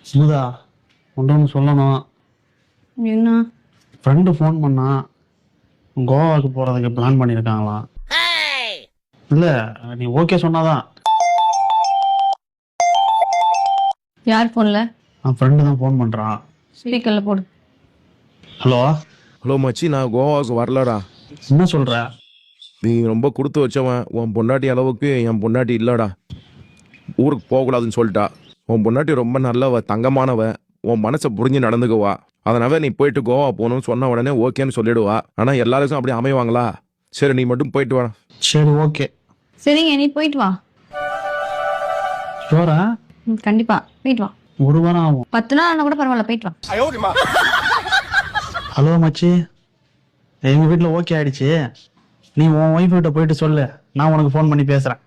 சுதா ஒன்று சொல்லணும். என்ன? ஃப்ரெண்டு ஃபோன் பண்ணா கோவாவுக்கு போகிறதுக்கு பிளான் பண்ணியிருக்காங்களாம். இல்லை நீ ஓகே சொன்னாதான். யார் போன்ல? என் ஃப்ரெண்டு தான் ஃபோன் பண்ணுறான். ஸ்பீக்கர்ல போடு. ஹலோ ஹலோ மச்சி, நான் கோவாவுக்கு வரலடா. என்ன சொல்கிற? நீ ரொம்ப கொடுத்து வச்சவன். உன் பொண்டாட்டி அளவுக்கு என் பொண்டாட்டி இல்லைடா. ஊருக்கு போகக்கூடாதுன்னு சொல்லிட்டா. உன் பொண்டாட்டி ரொம்ப நல்லவ, தங்கமானவ, உன் மனசை புரிஞ்சு நடந்துக்குவா. அதனால நீ போயிட்டு கோவா போகணும்னு சொன்ன உடனே ஓகேன்னு சொல்லிடுவா. ஆனால் எல்லாருக்கும் அப்படி அமைவாங்களா? சரி, நீ மட்டும் போயிட்டு வா. சரி ஓகே. சரிங்க, நீ போயிட்டு வா. ஷோரா? கண்டிப்பா போயிட்டு வா. ஒரு வாரம் ஆகும். 10 நாள் ஆனா கூட பரவாயில்ல, போயிட்டு வா. ஹலோ மச்சி, எங்கள் வீட்டில் ஓகே ஆயிடுச்சு. நீ உன் ஒய்ஃப் கிட்ட போயிட்டு சொல்லு, நான் உனக்கு ஃபோன் பண்ணி பேசுகிறேன்.